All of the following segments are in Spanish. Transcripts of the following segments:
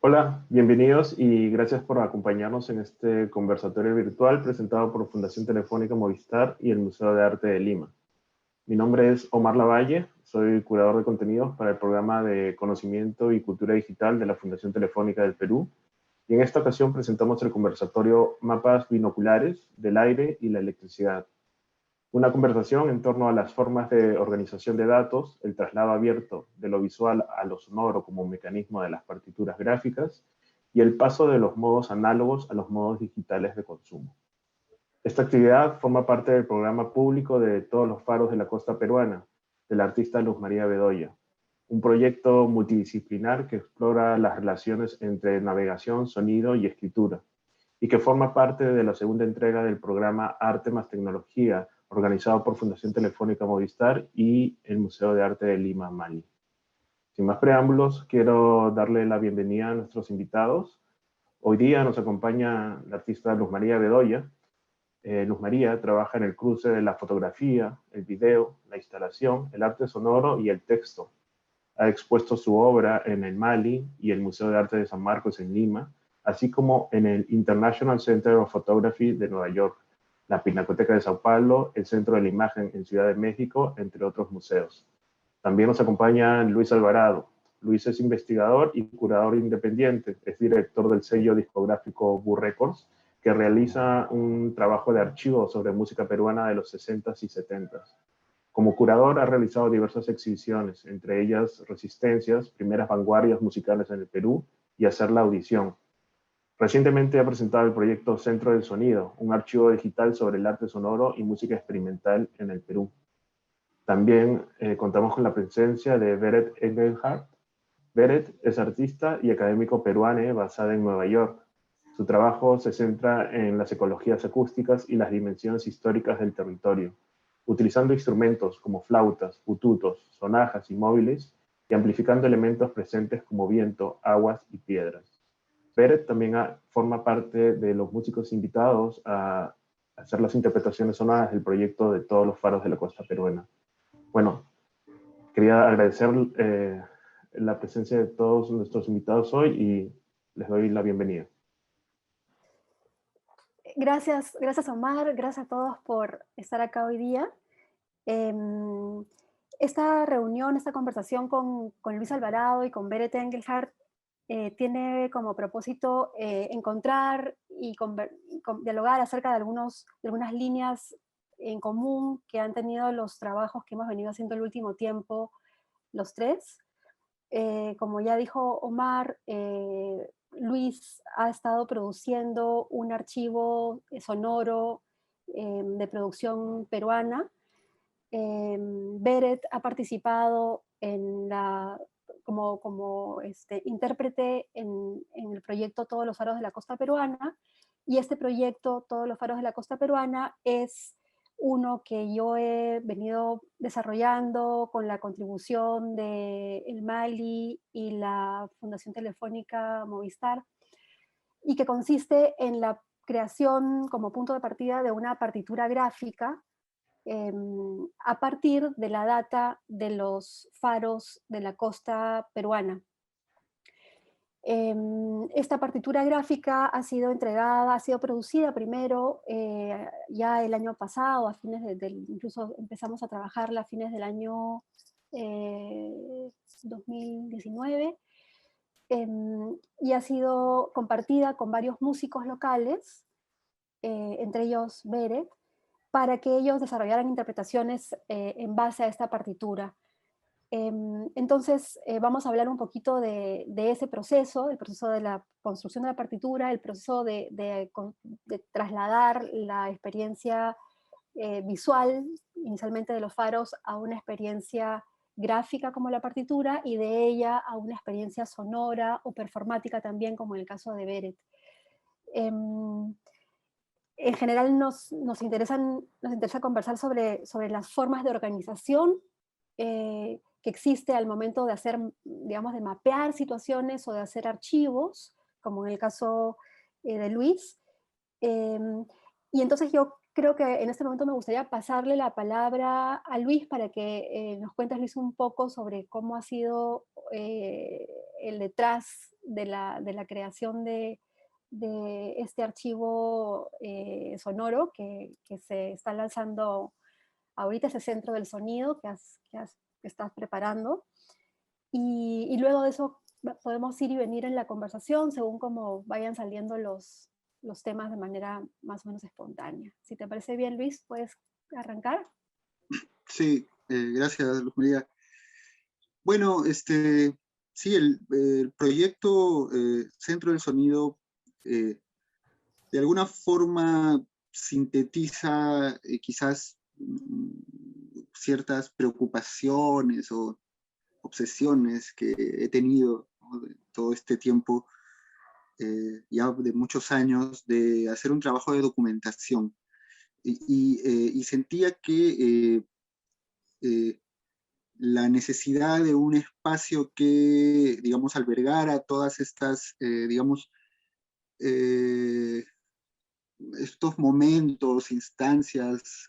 Hola, bienvenidos y gracias por acompañarnos en este conversatorio virtual presentado por Fundación Telefónica Movistar y el Museo de Arte de Lima. Mi nombre es Omar Lavalle, soy curador de contenidos para el programa de Conocimiento y Cultura Digital de la Fundación Telefónica del Perú. Y en esta ocasión presentamos el conversatorio Mapas Binoculares del Aire y la Electricidad. Una conversación en torno a las formas de organización de datos, el traslado abierto de lo visual a lo sonoro como mecanismo de las partituras gráficas y el paso de los modos análogos a los modos digitales de consumo. Esta actividad forma parte del programa público de Todos los Faros de la Costa Peruana, del artista Luz María Bedoya, un proyecto multidisciplinar que explora las relaciones entre navegación, sonido y escritura, y que forma parte de la segunda entrega del programa Arte más Tecnología, organizado por Fundación Telefónica Movistar y el Museo de Arte de Lima, Mali. Sin más preámbulos, quiero darle la bienvenida a nuestros invitados. Hoy día nos acompaña la artista Luz María Bedoya. Luz María trabaja en el cruce de la fotografía, el video, la instalación, el arte sonoro y el texto. Ha expuesto su obra en el Mali y el Museo de Arte de San Marcos en Lima, así como en el International Center of Photography de Nueva York, la Pinacoteca de Sao Paulo, el Centro de la Imagen en Ciudad de México, entre otros museos. También nos acompaña Luis Alvarado. Luis es investigador y curador independiente, es director del sello discográfico Bu Records, que realiza un trabajo de archivo sobre música peruana de los 60s y 70s. Como curador ha realizado diversas exhibiciones, entre ellas Resistencias, primeras vanguardias musicales en el Perú, y Hacer la Audición. Recientemente ha presentado el proyecto Centro del Sonido, un archivo digital sobre el arte sonoro y música experimental en el Perú. También contamos con la presencia de Beret Engelhardt. Beret es artista y académico peruano basada en Nueva York. Su trabajo se centra en las ecologías acústicas y las dimensiones históricas del territorio, utilizando instrumentos como flautas, bututos, sonajas y móviles, y amplificando elementos presentes como viento, aguas y piedras. Beret también forma parte de los músicos invitados a hacer las interpretaciones sonoras del proyecto de Todos los Faros de la Costa Peruana. Bueno, quería agradecer la presencia de todos nuestros invitados hoy y les doy la bienvenida. Gracias Omar, gracias a todos por estar acá hoy día. Esta reunión, esta conversación con Luis Alvarado y con Beret Engelhardt tiene como propósito encontrar y dialogar acerca de algunas líneas en común que han tenido los trabajos que hemos venido haciendo el último tiempo los tres. Como ya dijo Omar, Luis ha estado produciendo un archivo sonoro de producción peruana. Beret ha participado como intérprete en el proyecto Todos los faros de la costa peruana, y este proyecto Todos los faros de la costa peruana es uno que yo he venido desarrollando con la contribución de El Mali y la Fundación Telefónica Movistar, y que consiste en la creación como punto de partida de una partitura gráfica a partir de la data de los faros de la costa peruana. Esta partitura gráfica ha sido entregada, ha sido producida primero ya el año pasado, incluso empezamos a trabajarla a fines del año 2019, y ha sido compartida con varios músicos locales, entre ellos Beret, para que ellos desarrollaran interpretaciones en base a esta partitura. Entonces, vamos a hablar un poquito de ese proceso, el proceso de la construcción de la partitura, el proceso de trasladar la experiencia visual, inicialmente de los faros, a una experiencia gráfica como la partitura, y de ella a una experiencia sonora o performática también, como en el caso de Beret. En general nos interesa conversar sobre las formas de organización que existe al momento de hacer, digamos, de mapear situaciones o de hacer archivos, como en el caso de Luis. Y entonces yo creo que en este momento me gustaría pasarle la palabra a Luis para que nos cuentes, Luis, un poco sobre cómo ha sido el detrás de la creación de este archivo sonoro que se está lanzando ahorita, ese centro del sonido que estás preparando. Y luego de eso podemos ir y venir en la conversación según como vayan saliendo los temas de manera más o menos espontánea. Si te parece bien, Luis, ¿puedes arrancar? Sí, gracias, Luz María. Bueno, sí, el proyecto Centro del Sonido de alguna forma sintetiza quizás ciertas preocupaciones o obsesiones que he tenido, ¿no?, de todo este tiempo, ya de muchos años, de hacer un trabajo de documentación. Y sentía que la necesidad de un espacio que, digamos, albergara todas estas, digamos, estos momentos, instancias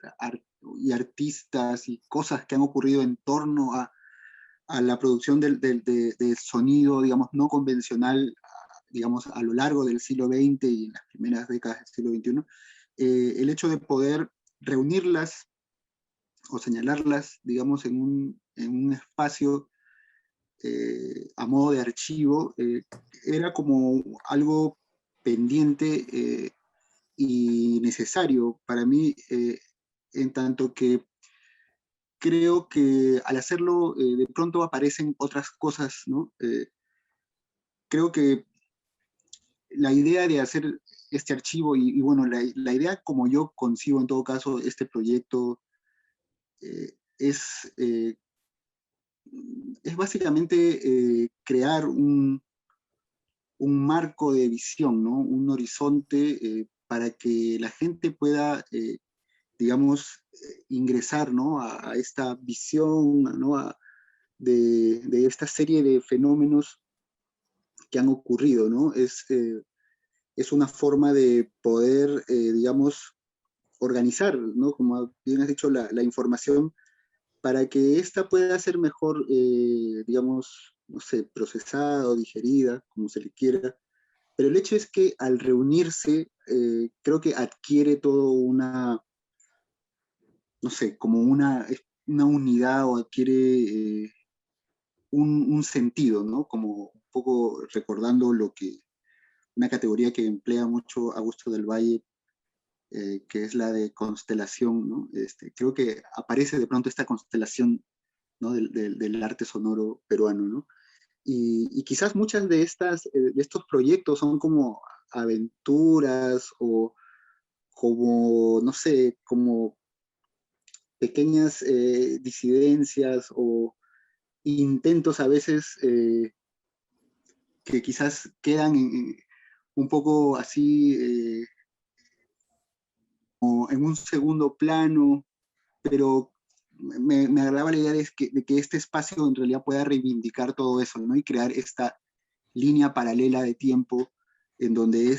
y artistas y cosas que han ocurrido en torno a la producción del sonido, digamos, no convencional, digamos, a lo largo del siglo XX y en las primeras décadas del siglo XXI, el hecho de poder reunirlas o señalarlas, digamos, en un espacio a modo de archivo, era como algo pendiente y necesario para mí, en tanto que creo que al hacerlo de pronto aparecen otras cosas, ¿no? Creo que la idea de hacer este archivo y bueno, la idea como yo concibo en todo caso este proyecto es básicamente crear un marco de visión, ¿no? Un horizonte para que la gente pueda, digamos, ingresar, ¿no?, a esta visión, ¿no?, de esta serie de fenómenos que han ocurrido, ¿no? Es una forma de poder, digamos, organizar, ¿no?, como bien has dicho, la información para que ésta pueda ser mejor, digamos, no sé, procesada o digerida, como se le quiera. Pero el hecho es que al reunirse, creo que adquiere todo una, no sé, como una unidad o adquiere un sentido, ¿no? Como un poco recordando una categoría que emplea mucho Augusto del Valle, que es la de constelación, ¿no? Creo que aparece de pronto esta constelación ¿no? del arte sonoro peruano, ¿no? Y quizás muchas de estos proyectos son como aventuras o como, no sé, como pequeñas disidencias o intentos a veces que quizás quedan un poco así como en un segundo plano, pero me agradaba la idea de que este espacio en realidad pueda reivindicar todo eso, ¿no? Y crear esta línea paralela de tiempo en donde,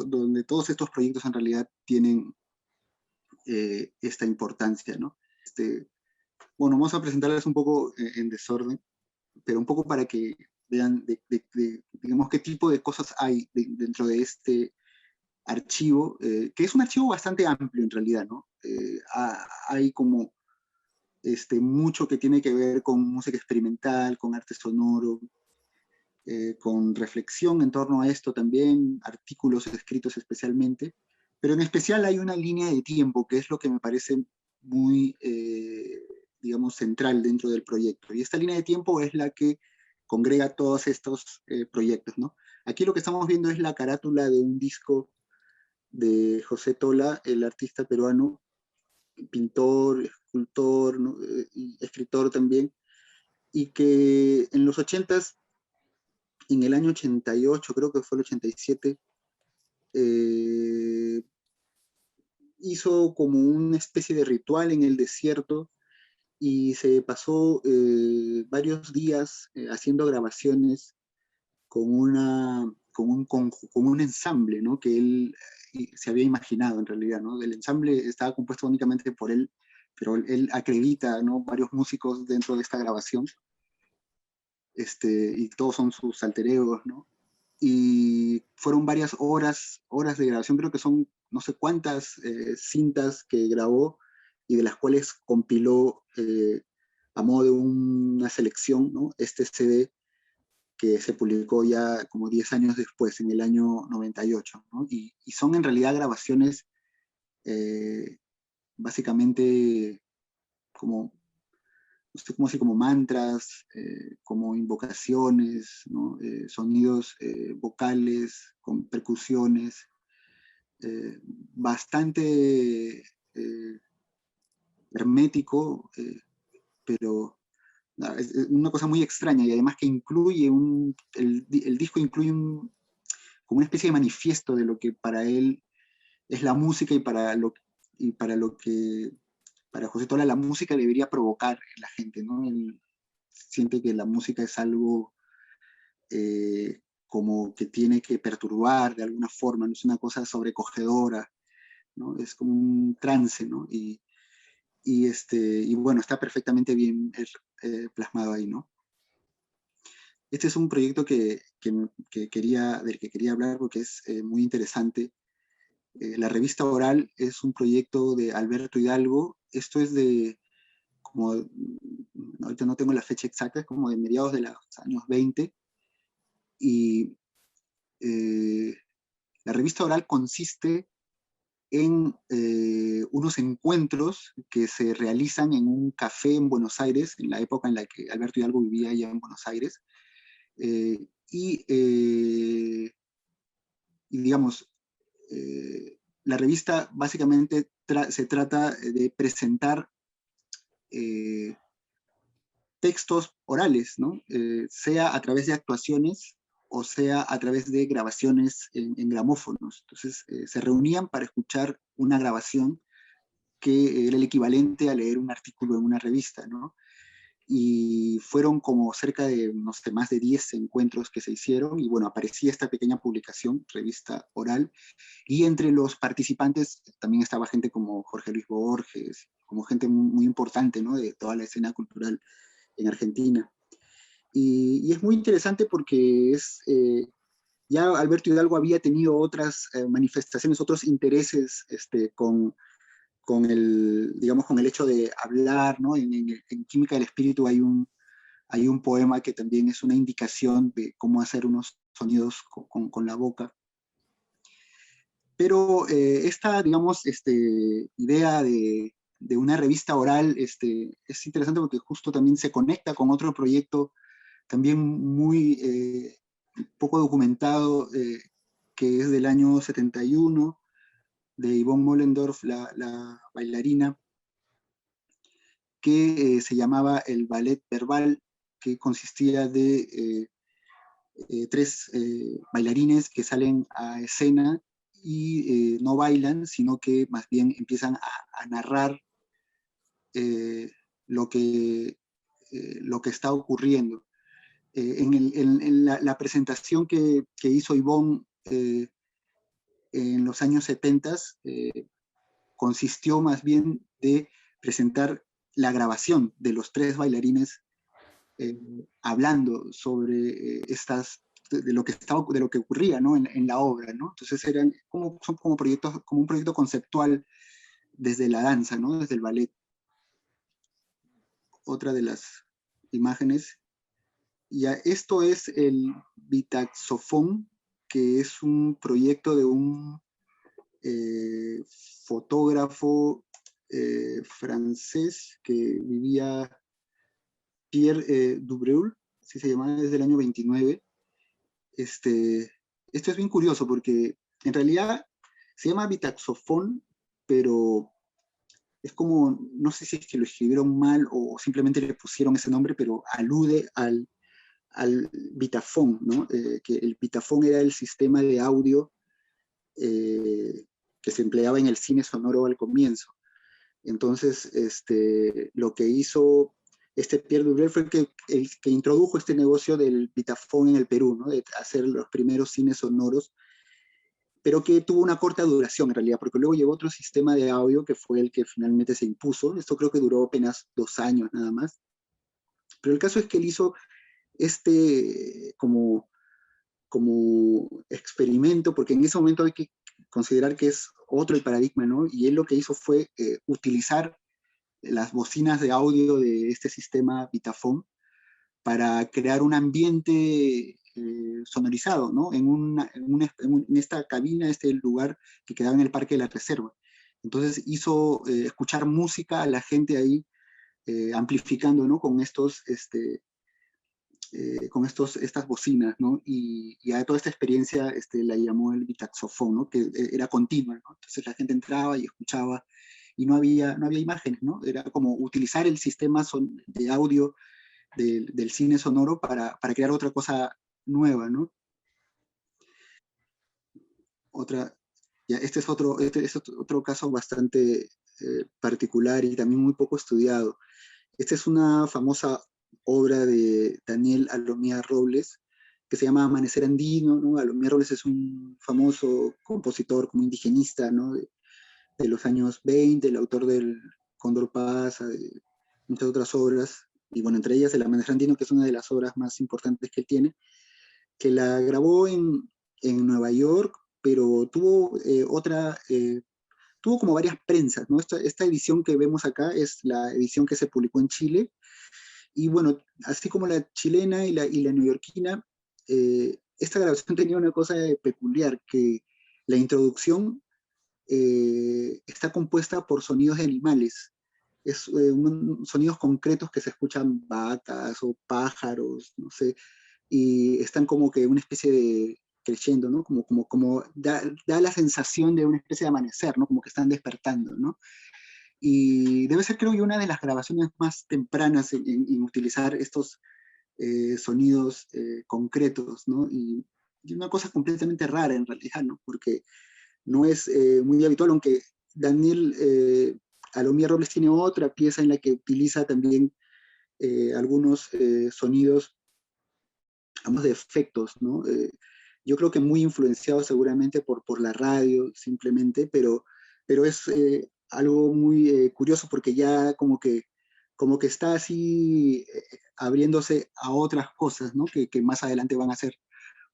donde todos estos proyectos en realidad tienen esta importancia, ¿no? Bueno, vamos a presentarles un poco en desorden, pero un poco para que vean, digamos, qué tipo de cosas hay dentro de este archivo, que es un archivo bastante amplio en realidad, ¿no? Hay como mucho que tiene que ver con música experimental, con arte sonoro, con reflexión en torno a esto también, artículos escritos especialmente, pero en especial hay una línea de tiempo que es lo que me parece muy, digamos, central dentro del proyecto. Y esta línea de tiempo es la que congrega todos estos proyectos, ¿no? Aquí lo que estamos viendo es la carátula de un disco de José Tola, el artista peruano, pintor, escultor, ¿no? Y escritor también, y que en los 80s, en el año 88, creo que fue el 87, eh, hizo como una especie de ritual en el desierto y se pasó varios días haciendo grabaciones con un ensamble, ¿no? Que él se había imaginado en realidad, ¿no? El ensamble estaba compuesto únicamente por él, pero él acredita, ¿no? Varios músicos dentro de esta grabación, y todos son sus alter egos, ¿no? Y fueron varias horas de grabación, creo que son no sé cuántas cintas que grabó y de las cuales compiló a modo de una selección, ¿no? Este CD que se publicó ya como 10 años después, en el año 98, ¿no? Y son en realidad grabaciones básicamente como, no sé cómo decir, como mantras, como invocaciones, ¿no? Sonidos vocales, con percusiones, bastante hermético, pero es una cosa muy extraña y además que incluye el disco incluye como una especie de manifiesto de lo que para él es la música y para José Tola la música debería provocar en la gente, ¿no? Él siente que la música es algo como que tiene que perturbar de alguna forma, no es una cosa sobrecogedora, ¿no? Es como un trance, ¿no? Y bueno, está perfectamente bien plasmado ahí, ¿no? Este es un proyecto del que quería hablar porque es muy interesante. La revista Oral es un proyecto de Alberto Hidalgo. Esto es como, ahorita no tengo la fecha exacta, es como de mediados de los años 20. Y la revista Oral consiste en unos encuentros que se realizan en un café en Buenos Aires, en la época en la que Alberto Hidalgo vivía allá en Buenos Aires. Eh, y, eh, y, digamos, la revista básicamente se trata de presentar eh, textos orales, ¿no? Sea a través de actuaciones o sea a través de grabaciones en gramófonos. Entonces se reunían para escuchar una grabación que era el equivalente a leer un artículo en una revista, ¿no? Y fueron como cerca de, no sé, más de 10 encuentros que se hicieron, y bueno, aparecía esta pequeña publicación, revista Oral, y entre los participantes también estaba gente como Jorge Luis Borges, como gente muy, muy importante, ¿no? De toda la escena cultural en Argentina. Y es muy interesante porque ya Alberto Hidalgo había tenido otras manifestaciones, otros intereses digamos, con el hecho de hablar, ¿no? En Química del Espíritu hay un poema que también es una indicación de cómo hacer unos sonidos con la boca. Pero esta, digamos, idea de una revista oral, es interesante porque justo también se conecta con otro proyecto también muy poco documentado, que es del año 71, de Yvonne Mollendorf, la bailarina, que se llamaba el ballet verbal, que consistía de 3 bailarines que salen a escena y no bailan, sino que más bien empiezan a narrar lo que está ocurriendo. En la presentación que hizo Yvonne en los años 70 consistió más bien de presentar la grabación de los 3 bailarines hablando sobre de lo que ocurría, ¿no? en la obra, ¿no? Entonces son como proyectos, como un proyecto conceptual desde la danza, ¿no? Desde el ballet. Otra de las imágenes. Ya, esto es el Bitaxofón, que es un proyecto de un fotógrafo francés que vivía, Pierre Dubreuil, así se llamaba, desde el año 29. Esto es bien curioso porque en realidad se llama Bitaxofón, pero es como, no sé si es que lo escribieron mal o simplemente le pusieron ese nombre, pero alude al Vitafón, ¿no? Que el Vitafón era el sistema de audio que se empleaba en el cine sonoro al comienzo. Entonces, lo que hizo Pierre Dubreuil fue el que introdujo este negocio del Vitafón en el Perú, ¿no? De hacer los primeros cines sonoros, pero que tuvo una corta duración en realidad, porque luego llegó otro sistema de audio que fue el que finalmente se impuso. Esto creo que duró apenas 2 años nada más. Pero el caso es que él hizo como experimento, porque en ese momento hay que considerar que es otro el paradigma, ¿no? Y él lo que hizo fue utilizar las bocinas de audio de este sistema Vitafone para crear un ambiente sonorizado, ¿no? En esta cabina, este lugar que quedaba en el Parque de la Reserva. Entonces hizo escuchar música a la gente ahí, amplificando, ¿no? Con estas bocinas, ¿no? Y a toda esta experiencia la llamó el bitaxofón, ¿no? Que era continua, ¿no? Entonces la gente entraba y escuchaba y no había imágenes, ¿no? Era como utilizar el sistema de audio del cine sonoro para crear otra cosa nueva, ¿no? Este es otro caso bastante particular y también muy poco estudiado. Esta es una famosa obra de Daniel Alomía Robles, que se llama Amanecer Andino, ¿no? Alomía Robles es un famoso compositor como indigenista, ¿no? De los años 20, el autor del Cóndor Pasa, de muchas otras obras, y bueno, entre ellas El Amanecer Andino, que es una de las obras más importantes que él tiene, que la grabó en Nueva York, pero tuvo como varias prensas, ¿no? Esta edición que vemos acá es la edición que se publicó en Chile, y bueno, así como la chilena y la neoyorquina, esta grabación tenía una cosa peculiar, que la introducción está compuesta por sonidos de animales. Sonidos concretos que se escuchan, vacas o pájaros, no sé, y están como que una especie de creciendo, ¿no? Como da la sensación de una especie de amanecer, ¿no? Como que están despertando, ¿no? Y debe ser, creo yo, una de las grabaciones más tempranas en utilizar estos sonidos concretos, ¿no? Y una cosa completamente rara en realidad, ¿no? Porque no es muy habitual, aunque Daniel Alomía Robles tiene otra pieza en la que utiliza también algunos sonidos, ambos de efectos, ¿no? Yo creo que muy influenciado seguramente por la radio, simplemente, pero es algo muy curioso porque ya como que está así abriéndose a otras cosas, ¿no? Que más adelante van a ser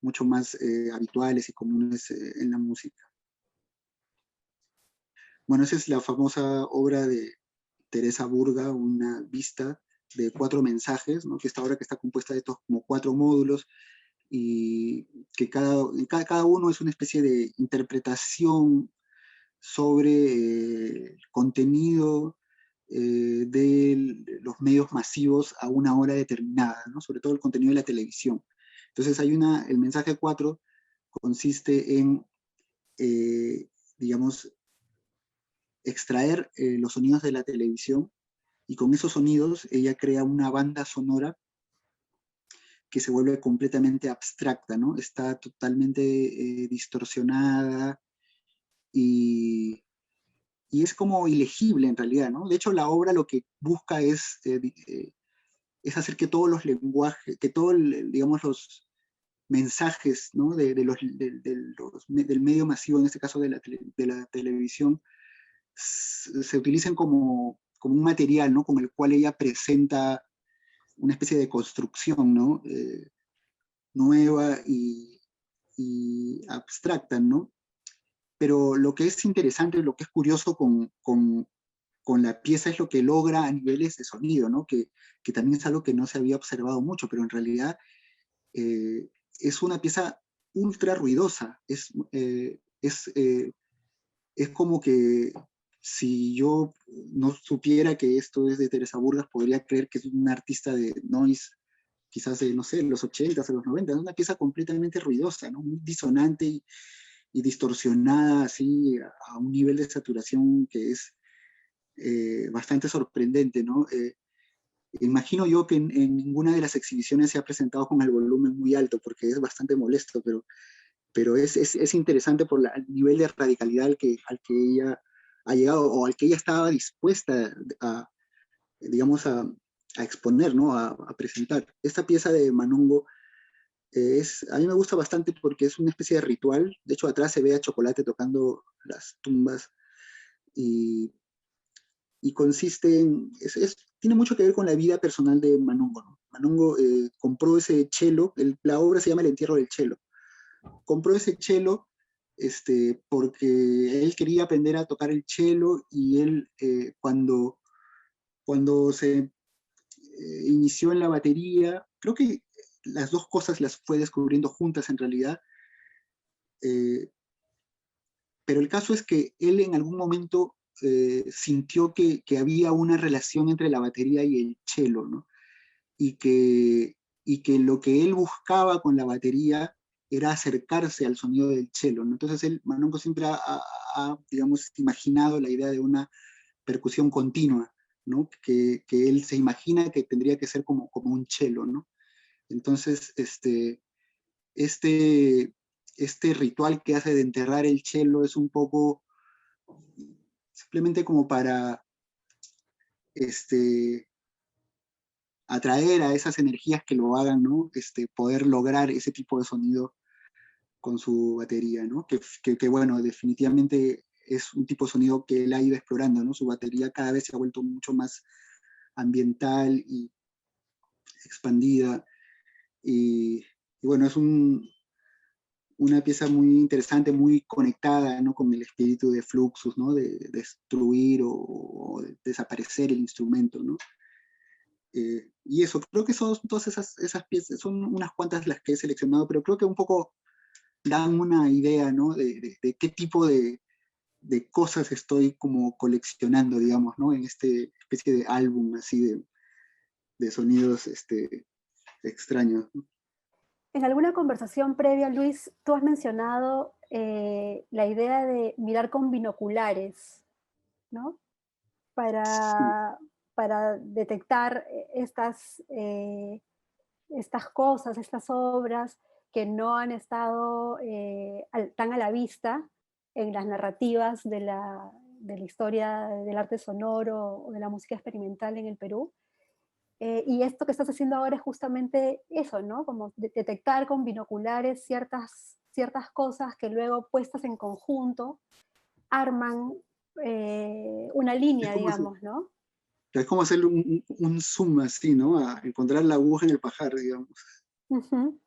mucho más habituales y comunes en la música. Bueno, esa es la famosa obra de Teresa Burga, una vista de 4 mensajes, ¿no? Que esta obra que está compuesta de estos como 4 módulos, y que cada uno es una especie de interpretación sobre el contenido de los medios masivos a una hora determinada, ¿no? Sobre todo el contenido de la televisión. Entonces el mensaje 4 consiste en, digamos, extraer los sonidos de la televisión, y con esos sonidos ella crea una banda sonora que se vuelve completamente abstracta, ¿no? Está totalmente distorsionada y, es como ilegible en realidad, ¿no? De hecho, la obra lo que busca es hacer que todos los lenguajes, que todos, digamos, los mensajes, ¿no? Del medio masivo, en este caso de la televisión, se utilicen como un material, ¿no? Con el cual ella presenta una especie de construcción, ¿no? Nueva y abstracta, ¿no? Pero lo que es interesante, lo que es curioso con la pieza es lo que logra a niveles de sonido, ¿no? Que también es algo que no se había observado mucho, pero en realidad es una pieza ultra ruidosa. Es como que si yo no supiera que esto es de Teresa Burgas, podría creer que es un artista de noise, quizás de, no sé, los 80s, los 90s. Es una pieza completamente ruidosa, ¿no? Muy disonante y distorsionada, así, a un nivel de saturación que es bastante sorprendente, ¿no? Imagino yo que en ninguna de las exhibiciones se ha presentado con el volumen muy alto, porque es bastante molesto, pero es interesante por el nivel de radicalidad al que ella ha llegado, o al que ella estaba dispuesta a, digamos, a exponer, ¿no? A presentar. Esta pieza de Manongo a mí me gusta bastante porque es una especie de ritual. De hecho, atrás se ve a Chocolate tocando las tumbas y, consiste en, tiene mucho que ver con la vida personal de Manongo, ¿no? Manongo compró ese cello, la obra se llama El entierro del cello. Compró ese cello porque él quería aprender a tocar el cello, y él cuando se inició en la batería, creo que las dos cosas las fue descubriendo juntas en realidad, eh, pero el caso es que él en algún momento sintió que había una relación entre la batería y el cello, ¿no? Y que lo que él buscaba con la batería era acercarse al sonido del cello, ¿no? Entonces Manongo siempre digamos, imaginado la idea de una percusión continua, ¿no? Que él se imagina que tendría que ser como un cello, ¿no? Entonces, este, este ritual que hace de enterrar el cello es un poco simplemente como para atraer a esas energías que lo hagan, ¿no? Poder lograr ese tipo de sonido con su batería, ¿no? Que bueno, definitivamente es un tipo de sonido que él ha ido explorando, ¿no? Su batería cada vez se ha vuelto mucho más ambiental y expandida, y bueno, es una pieza muy interesante, muy conectada, ¿no? Con el espíritu de Fluxus, ¿no? De destruir o de desaparecer el instrumento, ¿no? Y eso, creo que son todas esas piezas, son unas cuantas las que he seleccionado, pero creo que un poco dan una idea, ¿no? De qué tipo de cosas estoy como coleccionando, digamos, ¿no? En este especie de álbum así de sonidos extraños, ¿no? En alguna conversación previa, Luis, tú has mencionado la idea de mirar con binoculares, ¿no? Sí, Para detectar estas cosas, estas obras que no han estado tan a la vista en las narrativas de la historia del arte sonoro o de la música experimental en el Perú. Y esto que estás haciendo ahora es justamente eso, ¿no? Como detectar con binoculares ciertas cosas que luego puestas en conjunto arman una es línea, como hacer, digamos, ¿no? es como hacerle un zoom así, ¿no? A encontrar la aguja en el pajar, digamos. Ujú.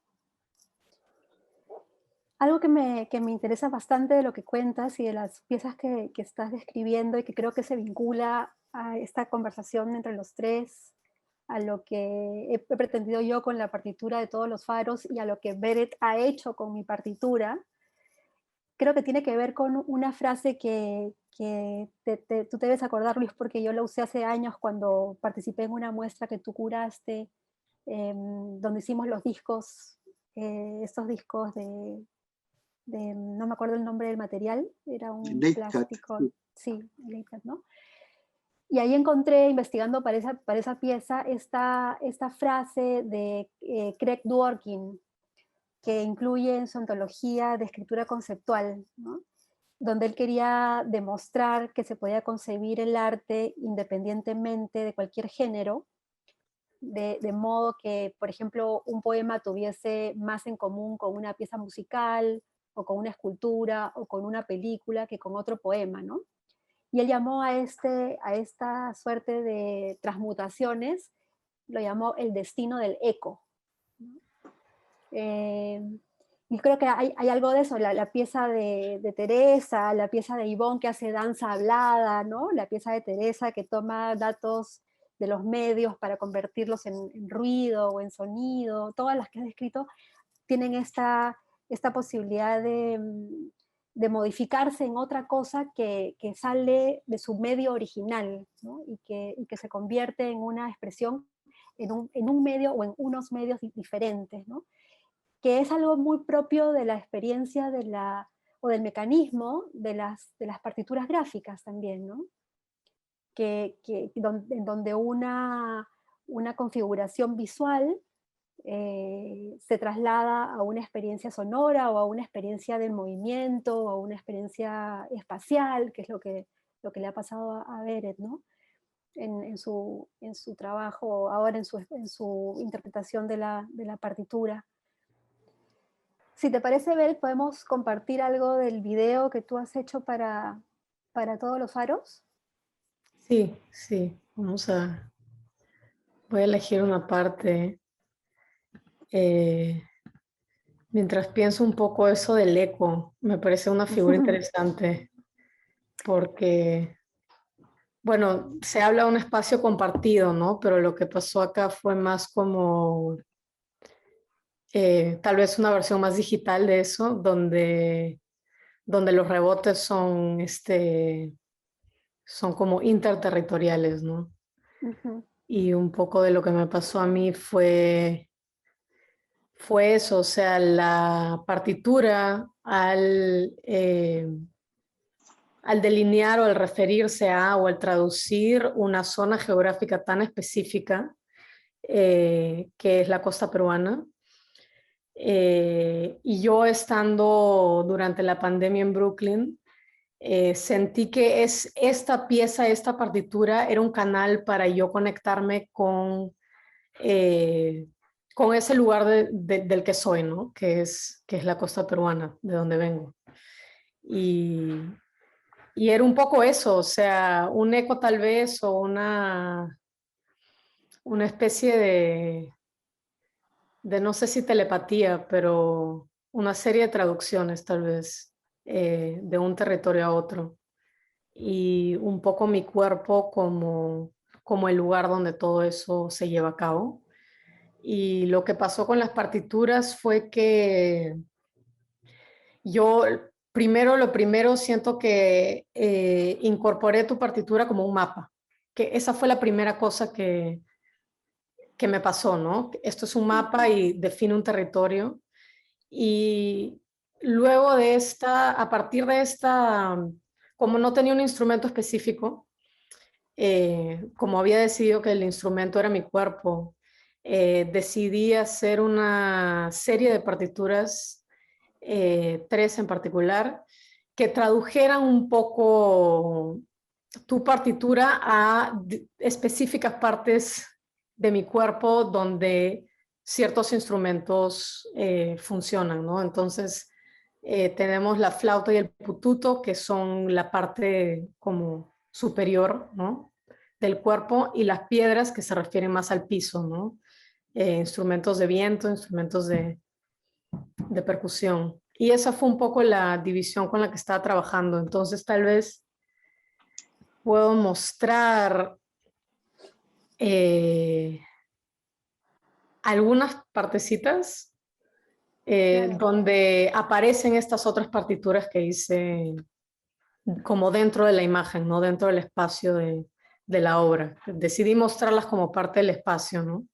Algo que me interesa bastante de lo que cuentas y de las piezas que estás describiendo y que creo que se vincula a esta conversación entre los tres, a lo que he pretendido yo con la partitura de Todos los Faros y a lo que Beret ha hecho con mi partitura, creo que tiene que ver con una frase que tú te debes acordar, Luis, porque yo lo usé hace años cuando participé en una muestra que tú curaste, donde hicimos los discos, estos discos no me acuerdo el nombre del material, era un Late Cat, plástico, sí. sí, Late Cat, ¿no? Y ahí encontré, investigando para esa pieza, esta frase de Craig Dworkin, que incluye en su antología de escritura conceptual, ¿no? Donde él quería demostrar que se podía concebir el arte independientemente de cualquier género, de modo que, por ejemplo, un poema tuviese más en común con una pieza musical, o con una escultura, o con una película, que con otro poema, ¿no? Y él llamó a esta suerte de transmutaciones, lo llamó el destino del eco. Y creo que hay algo de eso, la pieza de Teresa, la pieza de Ivonne que hace danza hablada, ¿no? La pieza de Teresa que toma datos de los medios para convertirlos en ruido o en sonido, todas las que has escrito tienen esta posibilidad de modificarse en otra cosa que sale de su medio original, ¿no? y que se convierte en una expresión en un medio o en unos medios diferentes, ¿no? Que es algo muy propio de la experiencia o del mecanismo de las partituras gráficas también, ¿no? En donde una configuración visual se traslada a una experiencia sonora o a una experiencia del movimiento o a una experiencia espacial, que es lo que le ha pasado a Beret, ¿no? En su trabajo, ahora en su interpretación de la partitura. Si te parece, Bel, podemos compartir algo del video que tú has hecho para todos los faros. Sí, sí, voy a elegir una parte. Mientras pienso un poco eso del eco, me parece una figura interesante porque, bueno, se habla de un espacio compartido, ¿no? Pero lo que pasó acá fue más como tal vez una versión más digital de eso, donde los rebotes son como interterritoriales, ¿no? Uh-huh. Y un poco de lo que me pasó a mí fue eso, o sea, la partitura al delinear o al referirse a o al traducir una zona geográfica tan específica que es la costa peruana. Y yo estando durante la pandemia en Brooklyn, sentí que esta pieza, esta partitura era un canal para yo conectarme con ese lugar del que soy, ¿no? Que es la costa peruana, de donde vengo. Y era un poco eso, o sea, un eco tal vez o una especie de no sé si telepatía, pero una serie de traducciones tal vez de un territorio a otro. Y un poco mi cuerpo como el lugar donde todo eso se lleva a cabo. Y lo que pasó con las partituras fue que yo lo primero siento que incorporé tu partitura como un mapa, que esa fue la primera cosa que me pasó, ¿no? Esto es un mapa y define un territorio. Y luego a partir de esta, como no tenía un instrumento específico, como había decidido que el instrumento era mi cuerpo, decidí hacer una serie de partituras, 3 en particular, que tradujeran un poco tu partitura a específicas partes de mi cuerpo donde ciertos instrumentos funcionan, ¿no? Entonces, tenemos la flauta y el pututo, que son la parte como superior, ¿no? Del cuerpo, y las piedras que se refieren más al piso, ¿no? Instrumentos de viento, instrumentos de percusión. Y esa fue un poco la división con la que estaba trabajando. Entonces, tal vez puedo mostrar algunas partecitas donde aparecen estas otras partituras que hice como dentro de la imagen, no dentro del espacio de la obra. Decidí mostrarlas como parte del espacio, ¿no?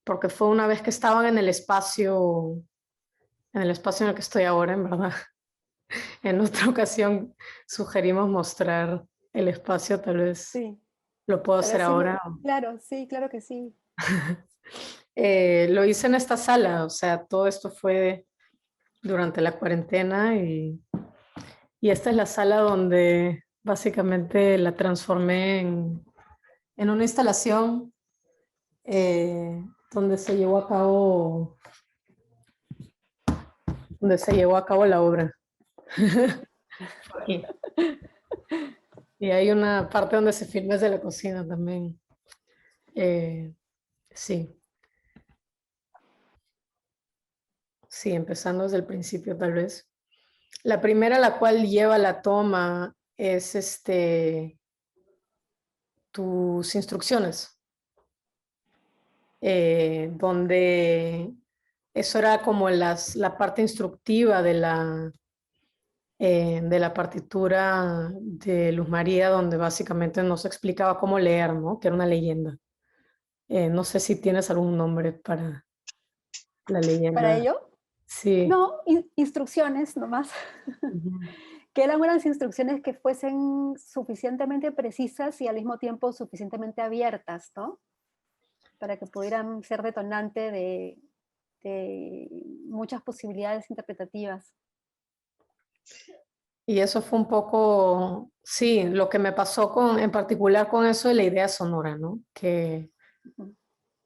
Porque fue una vez que estaban en el espacio en el que estoy ahora, en verdad. En otra ocasión sugerimos mostrar el espacio, tal vez Sí, lo puedo pero hacer sí, ahora. claro, sí, claro que sí. Lo hice en esta sala, o sea, todo esto fue durante la cuarentena y esta es la sala donde básicamente la transformé en una instalación donde se llevó a cabo la obra. Aquí. Y hay una parte donde se filma desde la cocina también. Sí, sí, empezando desde el principio tal vez. La primera, la cual lleva la toma, es tus instrucciones, donde eso era como la parte instructiva de la partitura de Luz María, donde básicamente nos explicaba cómo leer, ¿no? Que era una leyenda. No sé si tienes algún nombre para la ¿Para leyenda. ello? Sí. No, instrucciones nomás. Ujú. Que eran unas instrucciones que fuesen suficientemente precisas y al mismo tiempo suficientemente abiertas, ¿no? Para que pudieran ser detonante de muchas posibilidades interpretativas. Y eso fue un poco, sí, lo que me pasó en particular con eso de la idea sonora, ¿no? Ujú.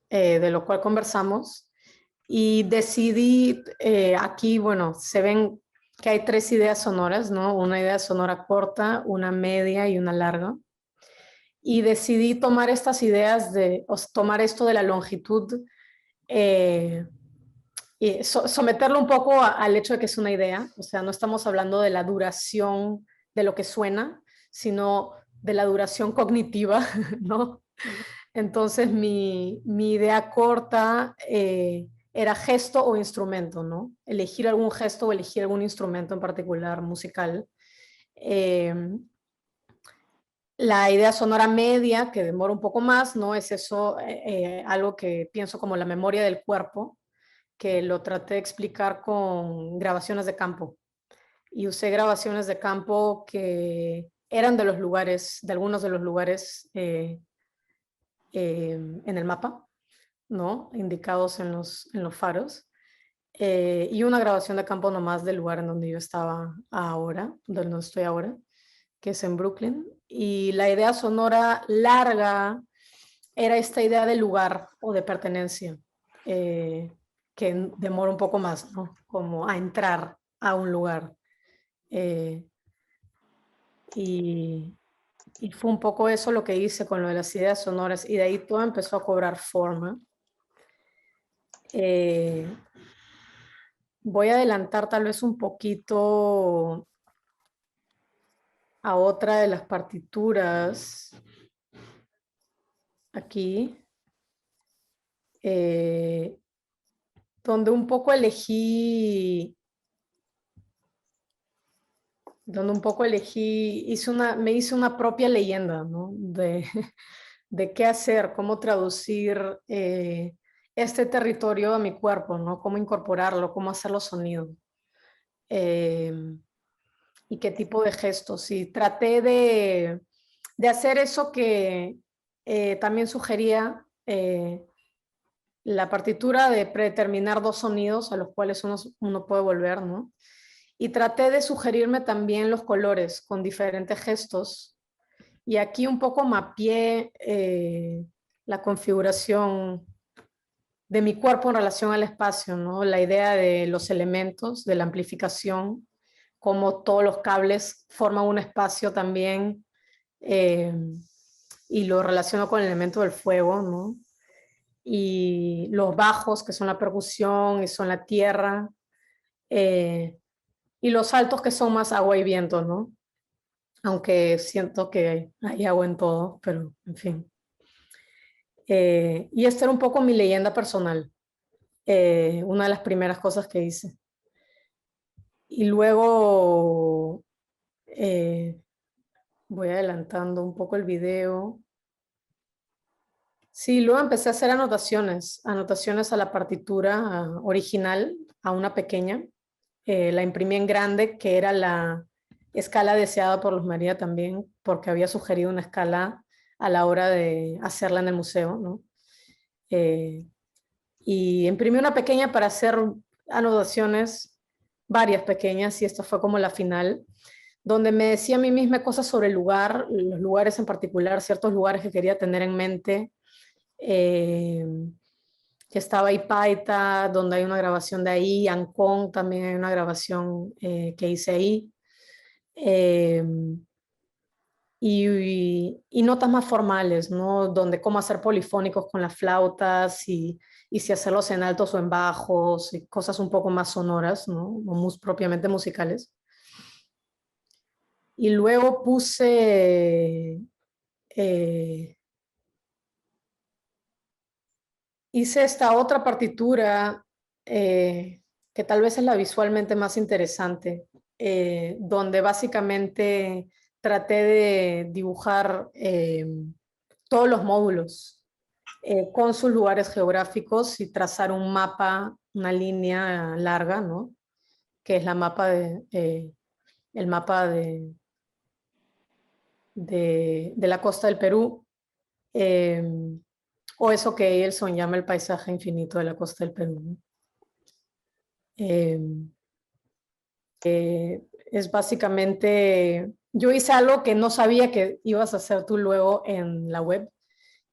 De lo cual conversamos. Y decidí, aquí, bueno, se ven que hay 3 ideas sonoras, ¿no? Una idea sonora corta, una media y una larga. Y decidí tomar estas ideas tomar esto de la longitud y someterlo un poco al hecho de que es una idea, o sea, no estamos hablando de la duración de lo que suena, sino de la duración cognitiva, ¿no? Entonces mi idea corta era gesto o instrumento, ¿no? Elegir algún gesto o elegir algún instrumento en particular musical. Eh, la idea sonora media, que demora un poco más, ¿no? Es eso, algo que pienso como la memoria del cuerpo, que lo traté de explicar con grabaciones de campo. Y usé grabaciones de campo que eran de los lugares, de algunos de los lugares en el mapa, ¿no? Indicados en los faros. Y una grabación de campo nomás del lugar en donde yo estaba ahora, donde estoy ahora, que es en Brooklyn. Y la idea sonora larga era esta idea de lugar o de pertenencia, que demora un poco más, ¿no? Como a entrar a un lugar. Eh, y, y fue un poco eso lo que hice con lo de las ideas sonoras y de ahí todo empezó a cobrar forma. Eh, voy a adelantar tal vez un poquito a otra de las partituras aquí, donde un poco elegí donde un poco me hice una propia leyenda, ¿no? De qué hacer, cómo traducir este territorio a mi cuerpo, ¿no? Cómo incorporarlo, cómo hacerlo sonido. Y qué tipo de gestos. Y traté de hacer eso que también sugería la partitura, de predeterminar 2 sonidos a los cuales uno puede volver, ¿no? Y traté de sugerirme también los colores con diferentes gestos. Y aquí un poco mapeé la configuración de mi cuerpo en relación al espacio, ¿no? La idea de los elementos, de la amplificación, cómo todos los cables forman un espacio también, y lo relaciono con el elemento del fuego, ¿no? Y los bajos, que son la percusión y son la tierra, y los altos, que son más agua y viento, ¿no? Aunque siento que hay agua en todo, pero en fin. Y esta era un poco mi leyenda personal, una de las primeras cosas que hice. Y luego voy adelantando un poco el video. Sí, luego empecé a hacer anotaciones a la partitura original, a una pequeña. La imprimí en grande, que era la escala deseada por Luz María también, porque había sugerido una escala a la hora de hacerla en el museo, ¿no? Y imprimí una pequeña para hacer anotaciones, varias pequeñas, y esta fue como la final, donde me decía a mí misma cosas sobre el lugar, los lugares en particular, ciertos lugares que quería tener en mente. Que estaba Ipaita, donde hay una grabación de ahí, Ancón también hay una grabación que hice ahí, y notas más formales, ¿no? Donde cómo hacer polifónicos con las flautas, y si hacerlos en altos o en bajos, y cosas un poco más sonoras, ¿no? Propiamente musicales. Y luego puse... hice esta otra partitura, que tal vez es la visualmente más interesante, donde básicamente traté de dibujar todos los módulos con sus lugares geográficos, y trazar un mapa, una línea larga, ¿no? Que es el mapa de la costa del Perú. O eso que Elson llama el paisaje infinito de la costa del Perú, ¿no? Es básicamente, yo hice algo que no sabía que ibas a hacer tú luego en la web,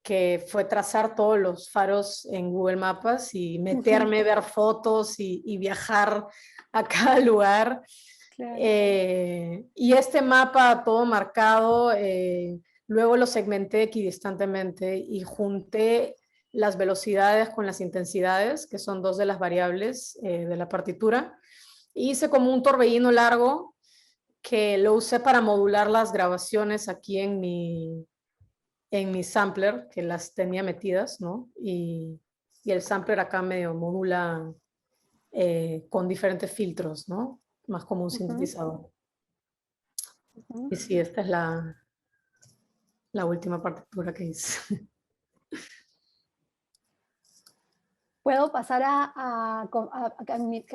que fue trazar todos los faros en Google Maps y meterme, ver fotos y viajar a cada lugar. Claro. Y este mapa todo marcado, luego lo segmenté equidistantemente y junté las velocidades con las intensidades, que son 2 de las variables de la partitura. Hice como un torbellino largo que lo usé para modular las grabaciones aquí en mi sampler, que las tenía metidas, ¿no? Y el sampler acá medio modula con diferentes filtros, ¿no? Más como un sintetizador. Y sí, esta es la última partitura que hice. Puedo pasar a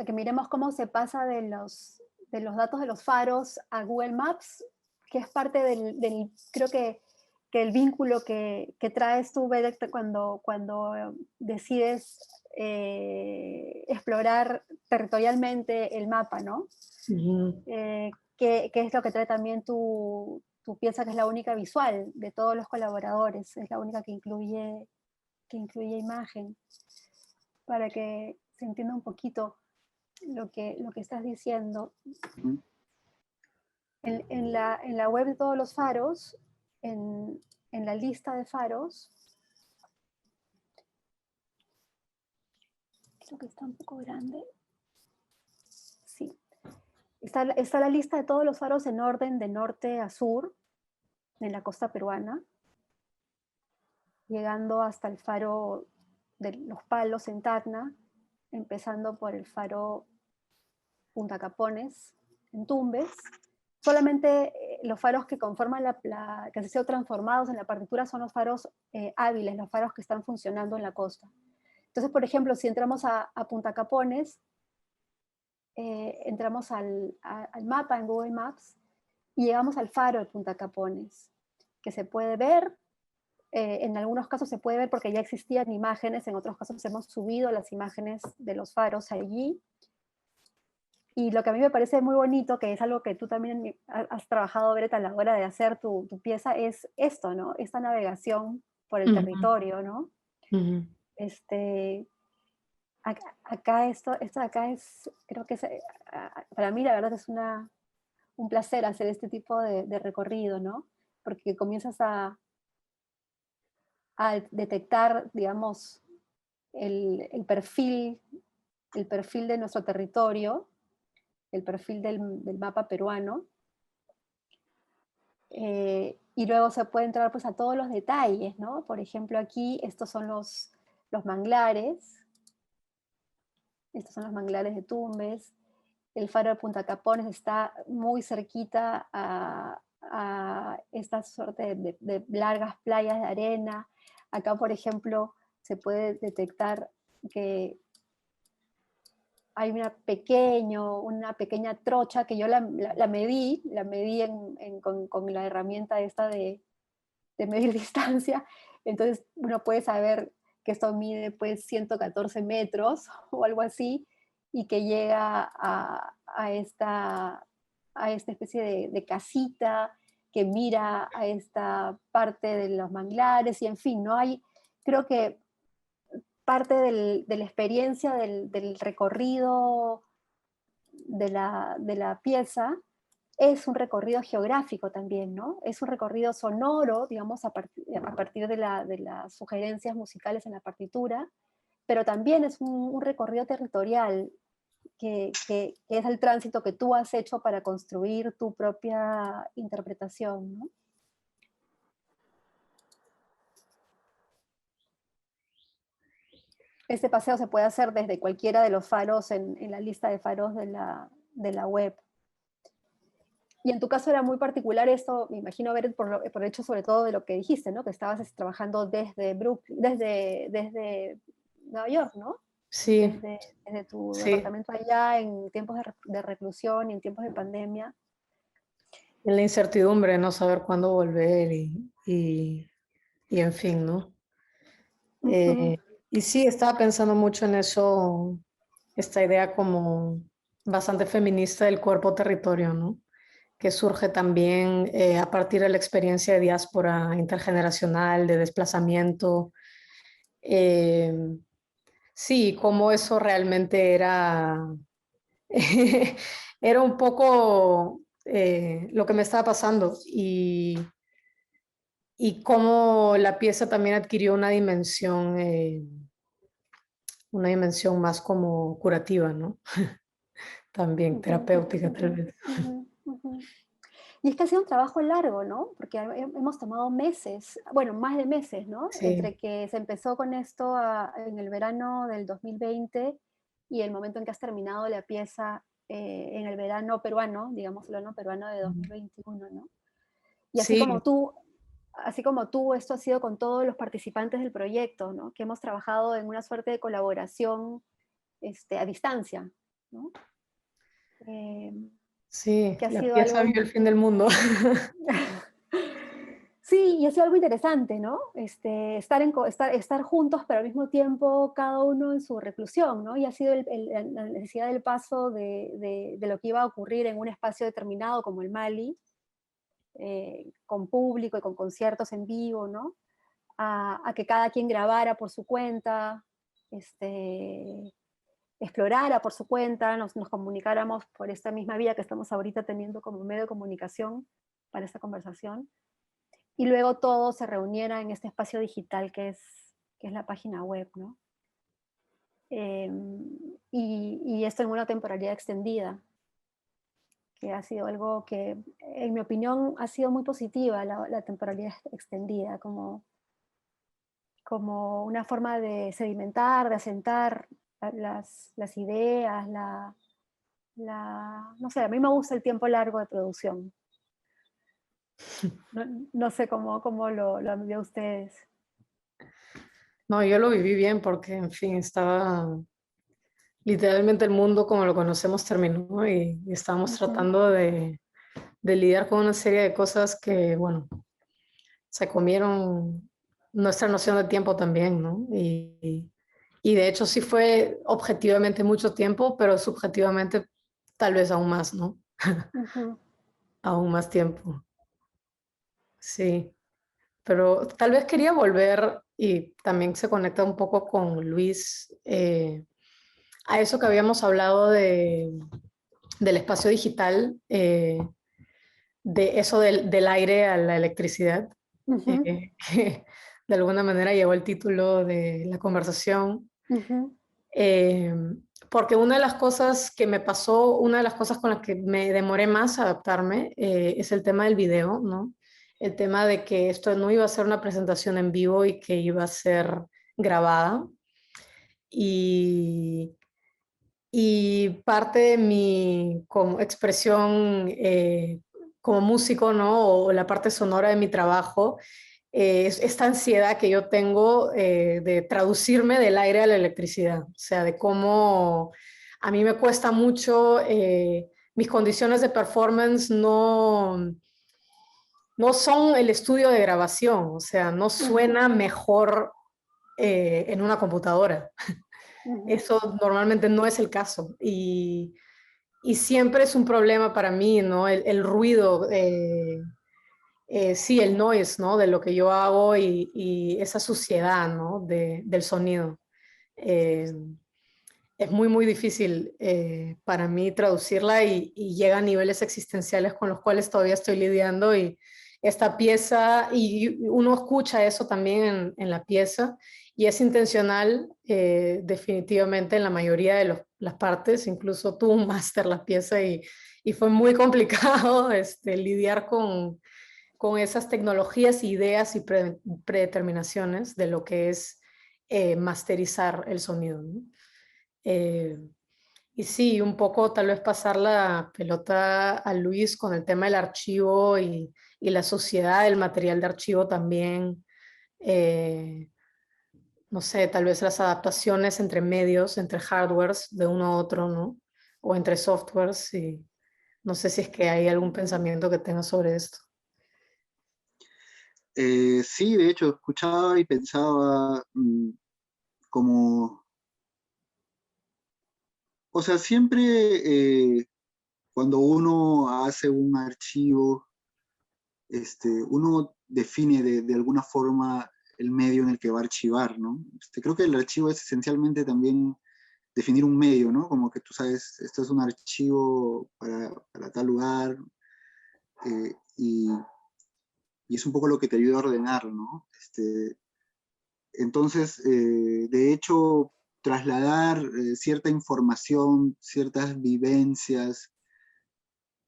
que miremos cómo se pasa de los datos de los faros a Google Maps, que es parte del creo que el vínculo que traes tú, Vedek, cuando decides explorar territorialmente el mapa, ¿no? ¿Qué es lo que trae también tú piensas que es la única visual de todos los colaboradores? Es la única que incluye imagen, para que se entienda un poquito lo que estás diciendo. En la web de todos los faros, en la lista de faros, creo que está un poco grande. Sí. Está la lista de todos los faros en orden de norte a sur, en la costa peruana, llegando hasta el faro de Los Palos en Tacna, empezando por el faro Punta Capones en Tumbes, solamente los faros que conforman que han sido transformados en la partitura son los faros hábiles, los faros que están funcionando en la costa. Entonces, por ejemplo, si entramos a Punta Capones, entramos al mapa en Google Maps y llegamos al faro de Punta Capones, que se puede ver. En algunos casos se puede ver porque ya existían imágenes, en otros casos hemos subido las imágenes de los faros allí. Y lo que a mí me parece muy bonito, que es algo que tú también has trabajado, Berta, a la hora de hacer tu pieza, es esto, ¿no? Esta navegación por el territorio, ¿no? Acá esto de acá es, creo que es, para mí la verdad es un placer hacer este tipo de recorrido, ¿no? Porque comienzas a detectar, digamos, el perfil de nuestro territorio, el perfil del mapa peruano, y luego se puede entrar pues a todos los detalles, ¿no? Por ejemplo, aquí estos son los manglares, estos son los manglares de Tumbes, el faro de Punta Capones está muy cerquita a esta suerte de largas playas de arena. Acá, por ejemplo, se puede detectar que hay una pequeña trocha que yo la medí con la herramienta esta de medir distancia. Entonces uno puede saber que esto mide pues 114 metros o algo así, y que llega a esta especie de casita que mira a esta parte de los manglares, y en fin, ¿no? Creo que parte de la experiencia del recorrido de la pieza es un recorrido geográfico también, ¿no? Es un recorrido sonoro, digamos, a partir de las sugerencias musicales en la partitura, pero también es un recorrido territorial, que es el tránsito que tú has hecho para construir tu propia interpretación, ¿no? Este paseo se puede hacer desde cualquiera de los faros en la lista de faros de la web. Y en tu caso era muy particular esto, me imagino, ver por el hecho sobre todo de lo que dijiste, ¿no? Que estabas trabajando desde Brooklyn, desde Nueva York, ¿no? Sí, Desde tu sí. departamento allá en tiempos de reclusión y en tiempos de pandemia. En la incertidumbre, no saber cuándo volver y en fin, ¿no? Y sí, estaba pensando mucho en eso, esta idea como bastante feminista del cuerpo-territorio, ¿no? Que surge también a partir de la experiencia de diáspora intergeneracional, de desplazamiento. Sí, cómo eso realmente era, era un poco lo que me estaba pasando y cómo la pieza también adquirió una dimensión más como curativa, ¿no? También terapéutica tal vez. Y es que ha sido un trabajo largo, ¿no? Porque hemos tomado meses, bueno, más de meses, ¿no? Sí. Entre que se empezó con esto en el verano del 2020 y el momento en que has terminado la pieza en el verano peruano, digamos, el verano peruano de 2021, ¿no? Y Sí, así como tú, esto ha sido con todos los participantes del proyecto, ¿no? Que hemos trabajado en una suerte de colaboración a distancia, ¿no? sí, Que ha la sido pieza vio algo... el fin del mundo. Sí, y ha sido algo interesante, ¿no? Estar juntos, pero al mismo tiempo cada uno en su reclusión, ¿no? Y ha sido la necesidad del paso de lo que iba a ocurrir en un espacio determinado como el Mali, con público y con conciertos en vivo, ¿no? A que cada quien grabara por su cuenta, explorara por su cuenta, nos comunicáramos por esta misma vía que estamos ahorita teniendo como medio de comunicación para esta conversación, y luego todo se reuniera en este espacio digital que es la página web, ¿no? Y esto en una temporalidad extendida, que ha sido algo que, en mi opinión, ha sido muy positiva, la temporalidad extendida, como una forma de sedimentar, de asentar las ideas, no sé, a mí me gusta el tiempo largo de producción. No sé cómo lo han vivido ustedes. No, yo lo viví bien porque, en fin, estaba literalmente el mundo como lo conocemos terminó y estábamos tratando de lidiar con una serie de cosas que, bueno, se comieron nuestra noción de tiempo también, ¿no? Y de hecho sí fue objetivamente mucho tiempo, pero subjetivamente tal vez aún más, ¿no? Aún más tiempo. Sí, pero tal vez quería volver y también se conecta un poco con Luis a eso que habíamos hablado del espacio digital, de eso del aire a la electricidad, que de alguna manera llevó el título de la conversación. Eh, porque una de las cosas que me pasó, una de las cosas con las que me demoré más a adaptarme es el tema del video, ¿no? El tema de que esto no iba a ser una presentación en vivo y que iba a ser grabada. Y parte de mi como expresión como músico, ¿no? O la parte sonora de mi trabajo es esta ansiedad que yo tengo de traducirme del aire a la electricidad, o sea, de cómo a mí me cuesta mucho, mis condiciones de performance no son el estudio de grabación, o sea, no suena mejor en una computadora. Eso normalmente no es el caso y siempre es un problema para mí, ¿no? El ruido, sí, el noise, ¿no? De lo que yo hago y esa suciedad, ¿no? Del sonido. Eh, es muy, muy difícil para mí traducirla y llega a niveles existenciales con los cuales todavía estoy lidiando y esta pieza, y uno escucha eso también en la pieza y es intencional definitivamente en la mayoría de las partes, incluso tuvo un máster la pieza y fue muy complicado lidiar con esas tecnologías, ideas y predeterminaciones de lo que es masterizar el sonido, ¿no? Eh, y sí, un poco tal vez pasar la pelota a Luis con el tema del archivo y la sociedad del material de archivo también. Eh, no sé, tal vez las adaptaciones entre medios, entre hardwares de uno a otro, ¿no? O entre softwares. Y no sé si es que hay algún pensamiento que tengas sobre esto. Sí, de hecho, escuchaba y pensaba como, o sea, siempre cuando uno hace un archivo, uno define de alguna forma el medio en el que va a archivar, ¿no? Creo que el archivo es esencialmente también definir un medio, ¿no? Como que tú sabes, esto es un archivo para tal lugar, y es un poco lo que te ayuda a ordenar, ¿no? Entonces, de hecho, trasladar cierta información, ciertas vivencias,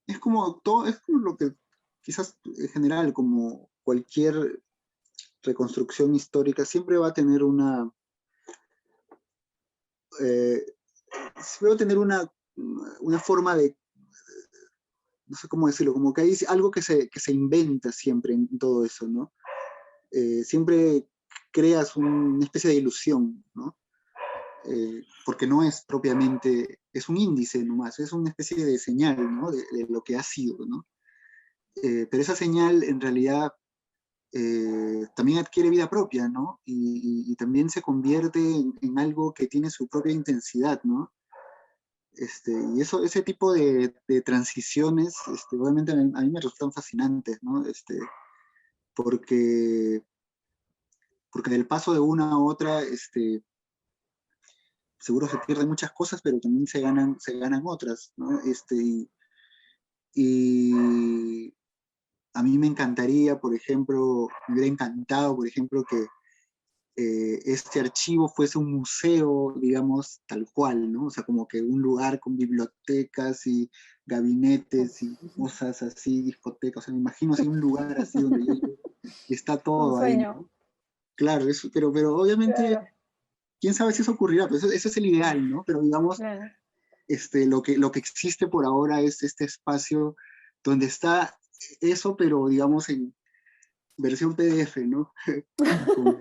es como todo, es como lo que quizás en general, como cualquier reconstrucción histórica, siempre va a tener eh, una forma de, no sé cómo decirlo, como que hay algo que se inventa siempre en todo eso, ¿no? Siempre creas una especie de ilusión, ¿no? Porque no es propiamente, es un índice nomás, es una especie de señal, ¿no? De lo que ha sido, ¿no? Pero esa señal en realidad también adquiere vida propia, ¿no? Y también se convierte en algo que tiene su propia intensidad, ¿no? Y ese tipo de transiciones, obviamente a mí me resultan fascinantes, ¿no? Porque, porque del paso de una a otra, seguro se pierden muchas cosas, pero también se ganan otras, ¿no? Y a mí me encantaría, por ejemplo, me hubiera encantado, por ejemplo, que este archivo fuese un museo, digamos, tal cual, ¿no? O sea, como que un lugar con bibliotecas y gabinetes y cosas así, discotecas, o sea, me imagino así un lugar así donde yo llego y está todo ahí, ¿no? Claro, pero obviamente, Claro. quién sabe si eso ocurrirá, pero eso es el ideal, ¿no? Pero digamos, Claro. lo que existe por ahora es este espacio donde está eso, pero digamos en versión PDF, ¿no? Como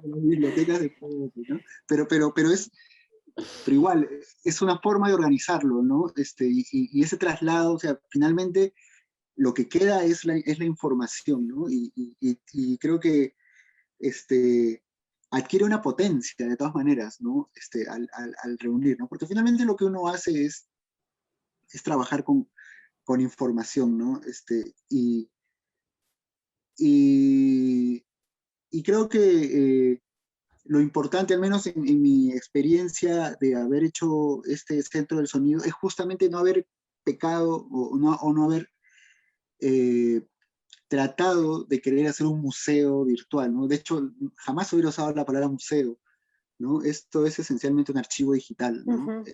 las bibliotecas de PDF, ¿no? Pero igual, es una forma de organizarlo, ¿no? Y ese traslado, o sea, finalmente lo que queda es la información, ¿no? Y creo que adquiere una potencia de todas maneras, ¿no? Al reunir, ¿no? Porque finalmente lo que uno hace es trabajar con información, ¿no? Y, y creo que lo importante, al menos en mi experiencia de haber hecho este centro del sonido, es justamente no haber pecado o no haber eh, tratado de querer hacer un museo virtual, ¿no? De hecho, jamás hubiera usado la palabra museo, ¿no? Esto es esencialmente un archivo digital, ¿no? Ujú.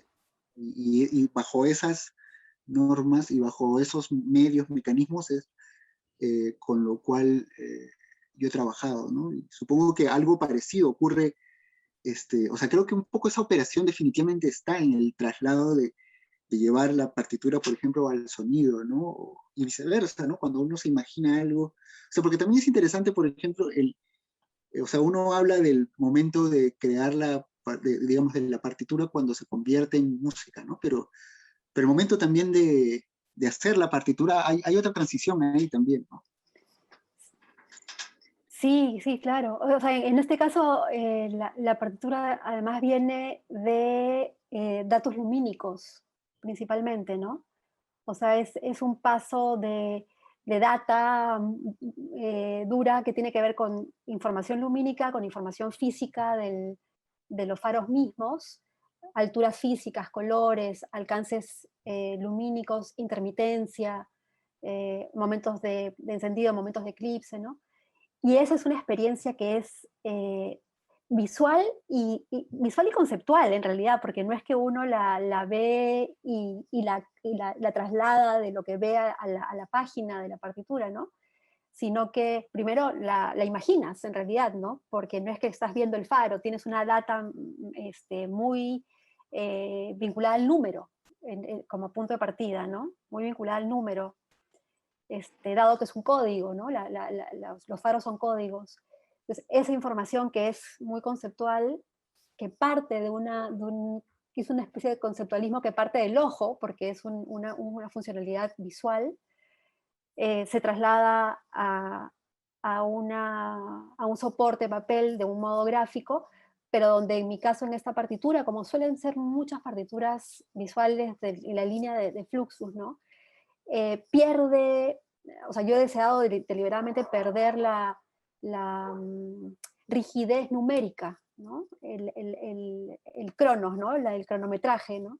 Y bajo esas normas y bajo esos medios, mecanismos, es con lo cual yo he trabajado, ¿no? Y supongo que algo parecido ocurre, o sea, creo que un poco esa operación definitivamente está en el traslado de llevar la partitura, por ejemplo, al sonido, ¿no? Y viceversa, ¿no? Cuando uno se imagina algo, o sea, porque también es interesante, por ejemplo, o sea, uno habla del momento de crear digamos, de la partitura cuando se convierte en música, ¿no? Pero el momento también de hacer la partitura, hay otra transición ahí también, ¿no? Sí, sí, claro. O sea, en este caso, la partitura además viene de datos lumínicos, principalmente, ¿no? O sea, es un paso de data dura que tiene que ver con información lumínica, con información física de los faros mismos, alturas físicas, colores, alcances lumínicos, intermitencia, momentos de encendido, momentos de eclipse, ¿no? Y esa es una experiencia que es visual visual y conceptual en realidad, porque no es que uno la ve la traslada de lo que ve a la página de la partitura, ¿no? Sino que primero la imaginas en realidad, ¿no? Porque no es que estás viendo el faro, tienes una data muy vinculada al número como punto de partida, ¿no? Muy vinculada al número, dado que es un código, ¿no? Los faros son códigos. Entonces, esa información que es muy conceptual, que parte que es una especie de conceptualismo que parte del ojo, porque es una funcionalidad visual, se traslada a un soporte papel de un modo gráfico, pero donde en mi caso en esta partitura, como suelen ser muchas partituras visuales en la línea de Fluxus, ¿no? Pierde, o sea, yo he deseado deliberadamente perder la rigidez numérica, ¿no? El cronos, ¿no? El cronometraje, ¿no?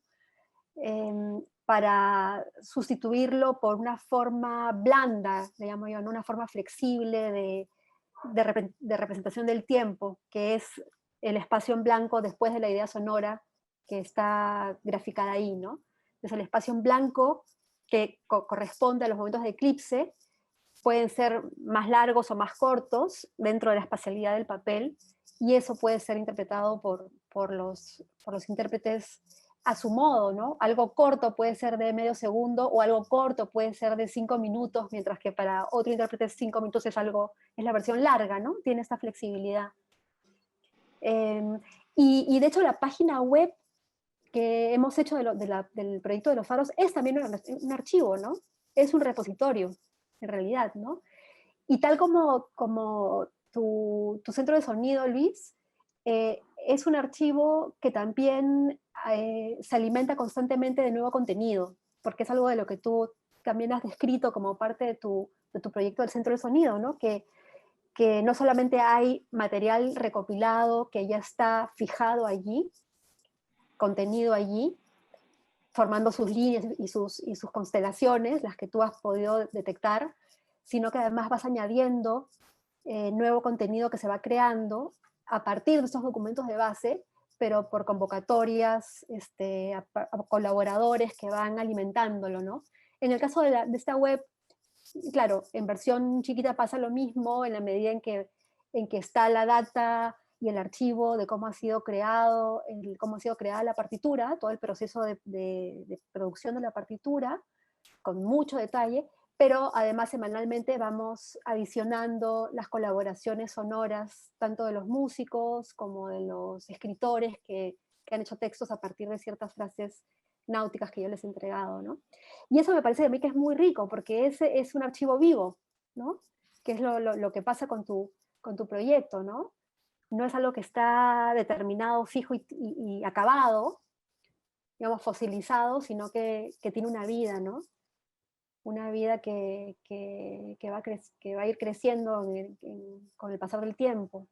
Para sustituirlo por una forma blanda, le llamo yo, ¿no? Una forma flexible de representación del tiempo, que es el espacio en blanco después de la idea sonora que está graficada ahí, ¿no? Es el espacio en blanco que corresponde a los momentos de eclipse, pueden ser más largos o más cortos dentro de la espacialidad del papel, y eso puede ser interpretado por los intérpretes a su modo, ¿no? Algo corto puede ser de medio segundo o algo corto puede ser de 5 minutos, mientras que para otro intérprete 5 minutos es la versión larga, ¿no? Tiene esta flexibilidad. Y de hecho la página web que hemos hecho del proyecto de los faros es también un archivo, ¿no? Es un repositorio, en realidad, ¿no? Y tal como tu centro de sonido, Luis, es un archivo que también se alimenta constantemente de nuevo contenido, porque es algo de lo que tú también has descrito como parte de tu proyecto del centro de sonido, ¿no? Que no solamente hay material recopilado que ya está fijado allí, contenido allí, formando sus líneas y sus constelaciones, las que tú has podido detectar, sino que además vas añadiendo nuevo contenido que se va creando a partir de estos documentos de base, pero por convocatorias, a colaboradores que van alimentándolo, ¿no? En el caso de esta web, claro, en versión chiquita pasa lo mismo, en la medida en que está la data y el archivo de cómo ha sido creado, cómo ha sido creada la partitura, todo el proceso de producción de la partitura, con mucho detalle, pero además semanalmente vamos adicionando las colaboraciones sonoras, tanto de los músicos como de los escritores que han hecho textos a partir de ciertas frases náuticas que yo les he entregado, ¿no? Y eso me parece a mí que es muy rico, porque ese es un archivo vivo, ¿no? Que es lo que pasa con tu proyecto, ¿no? No es algo que está determinado, fijo y acabado, digamos, fosilizado, sino que tiene una vida, ¿no? Una vida que va a ir creciendo con el pasar del tiempo.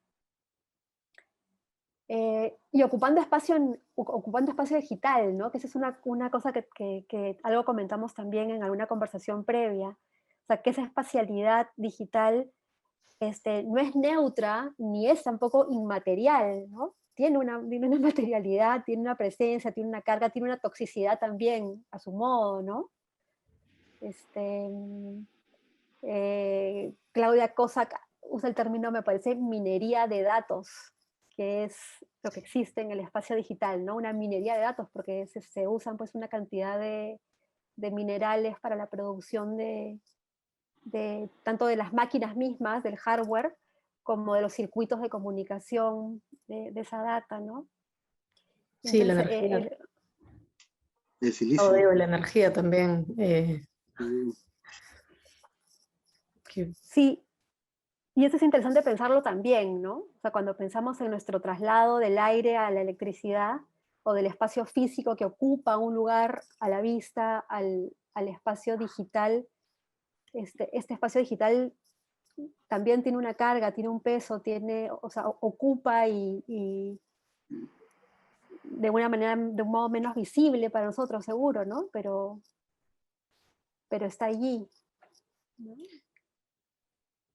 Y ocupando espacio digital, ¿no? Que esa es una cosa que algo comentamos también en alguna conversación previa. O sea, que esa espacialidad digital no es neutra ni es tampoco inmaterial, ¿no? Tiene una materialidad, tiene una presencia, tiene una carga, tiene una toxicidad también a su modo, ¿no? Claudia Cossack usa el término, me parece, minería de datos, que es lo que existe en el espacio digital, ¿no? Una minería de datos, porque se usan pues una cantidad de minerales para la producción tanto de las máquinas mismas, del hardware, como de los circuitos de comunicación de esa data, ¿no? Sí, la Entonces, energía. El Oh, silicio. digo, la energía también. Que, sí, y eso es interesante pensarlo también, ¿no? O sea, cuando pensamos en nuestro traslado del aire a la electricidad o del espacio físico que ocupa un lugar a la vista, al espacio digital, este espacio digital también tiene una carga, tiene un peso, o sea, ocupa y de una manera, de un modo menos visible para nosotros, seguro, ¿no? Pero está allí, ¿no?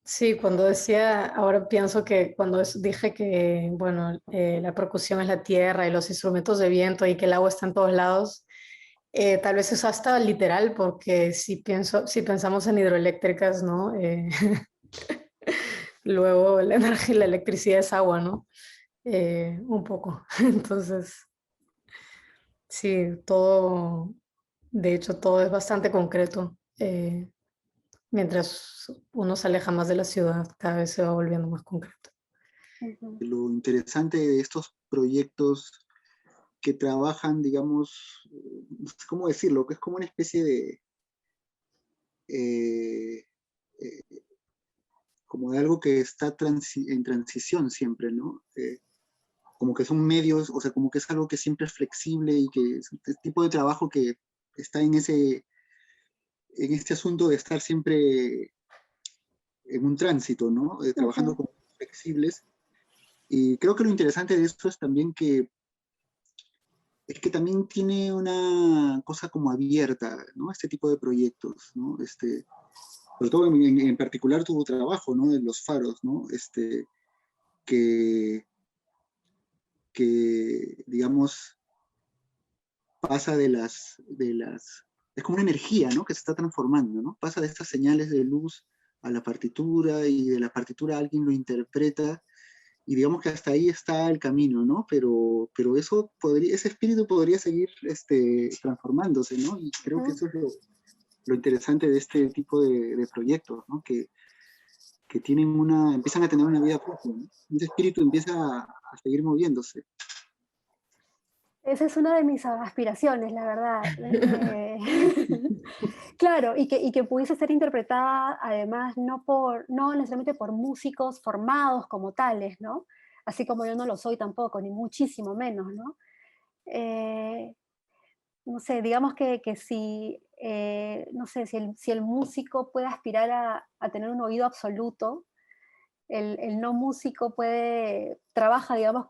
sí, cuando decía, ahora pienso que cuando dije que, bueno, la percusión es la tierra y los instrumentos de viento y que el agua está en todos lados, tal vez eso hasta literal, porque si pensamos en hidroeléctricas, ¿no? Luego la energía, la electricidad es agua, ¿no? Un poco. Entonces, sí, todo, de hecho, todo es bastante concreto. Mientras uno se aleja más de la ciudad, cada vez se va volviendo más concreto. Ujú. Lo interesante de estos proyectos que trabajan, digamos, no sé cómo decirlo, que es como una especie de, eh, eh, como de algo que está en transición siempre, ¿no? Como que son medios, o sea, como que es algo que siempre es flexible y que es un tipo de trabajo que está en este asunto de estar siempre en un tránsito, ¿no? Trabajando Ujú. con flexibles. Y creo que lo interesante de esto es también que es que también tiene una cosa como abierta, ¿no? Este tipo de proyectos, ¿no? Sobre todo en particular tu trabajo, ¿no? En los faros, ¿no? Que, que digamos, pasa es como una energía, ¿no? Que se está transformando, ¿no? Pasa de estas señales de luz a la partitura y de la partitura alguien lo interpreta y digamos que hasta ahí está el camino, ¿no? Pero ese espíritu podría seguir transformándose, ¿no? Y creo que Ujú. eso es lo interesante de este tipo de proyectos, ¿no? Que empiezan a tener una vida propia, ¿no? Ese espíritu empieza a seguir moviéndose. Esa es una de mis aspiraciones, la verdad. Claro, y que pudiese ser interpretada además no necesariamente por músicos formados como tales, ¿no? Así como yo no lo soy tampoco, ni muchísimo menos, ¿no? Eh, no sé, digamos que si, no sé, si el músico puede aspirar a tener un oído absoluto, el no músico trabaja, digamos,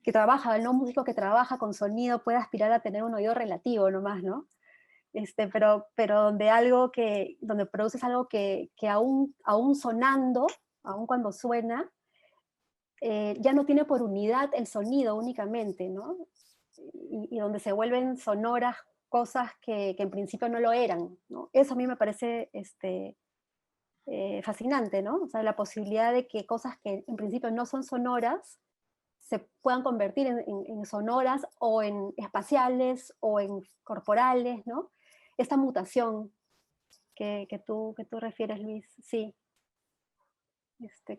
el no músico que trabaja con sonido puede aspirar a tener un oído relativo nomás, ¿no? Pero donde produces algo que aún sonando, aún cuando suena, ya no tiene por unidad el sonido únicamente, ¿no? Y donde se vuelven sonoras cosas que en principio no lo eran, ¿no? Eso a mí me parece fascinante, ¿no? O sea, la posibilidad de que cosas que en principio no son sonoras se puedan convertir en sonoras o en espaciales o en corporales, ¿no? Esta mutación que tú refieres, Luis, sí.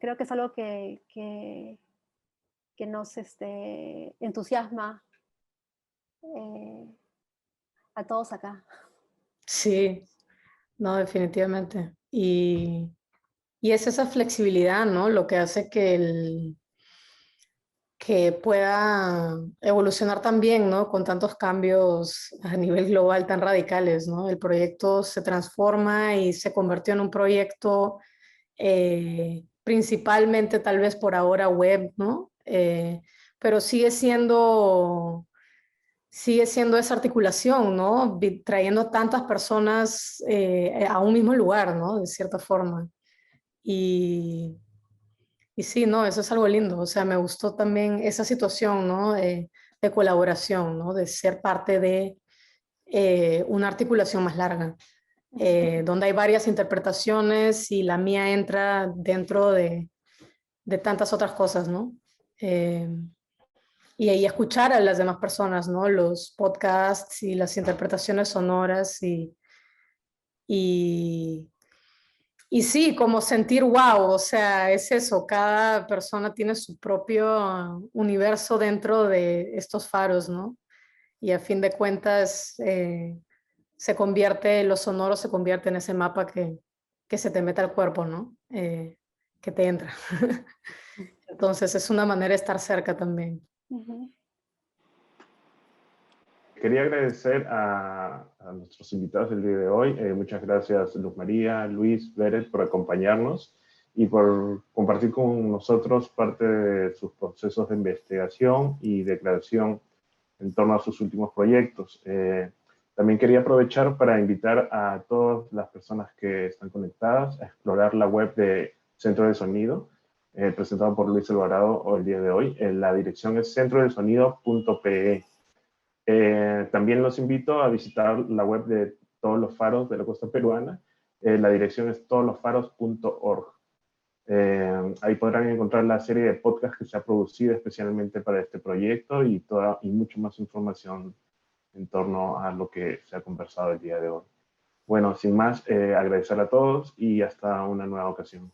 Creo que es algo que nos entusiasma a todos acá. Sí, no, definitivamente. Y es esa flexibilidad, ¿no? Lo que hace que pueda evolucionar también, ¿no? Con tantos cambios a nivel global tan radicales, ¿no? El proyecto se transforma y se convirtió en un proyecto principalmente tal vez por ahora web, ¿no? Pero sigue siendo esa articulación, ¿no? Trayendo tantas personas a un mismo lugar, ¿no? De cierta forma. Y sí, no, eso es algo lindo. O sea, me gustó también esa situación, ¿no? De colaboración, ¿no? De ser parte de una articulación más larga, donde hay varias interpretaciones y la mía entra dentro de tantas otras cosas, ¿no? Y ahí escuchar a las demás personas, ¿no? Los podcasts y las interpretaciones sonoras y, y sí, como sentir wow, o sea, es eso, cada persona tiene su propio universo dentro de estos faros, ¿no? Y a fin de cuentas, lo sonoro se convierte en ese mapa que se te mete al cuerpo, ¿no? Que te entra. Entonces es una manera de estar cerca también. Quería agradecer a nuestros invitados del día de hoy. Muchas gracias, Luz María, Luis, Beret, por acompañarnos y por compartir con nosotros parte de sus procesos de investigación y de creación en torno a sus últimos proyectos. También quería aprovechar para invitar a todas las personas que están conectadas a explorar la web de Centro de Sonido, presentado por Luis Alvarado el día de hoy. La dirección es centrodesonido.pe. También los invito a visitar la web de Todos los Faros de la Costa Peruana. La dirección es todoslosfaros.org. Ahí podrán encontrar la serie de podcasts que se ha producido especialmente para este proyecto y mucho más información en torno a lo que se ha conversado el día de hoy. Bueno, sin más, agradecer a todos y hasta una nueva ocasión.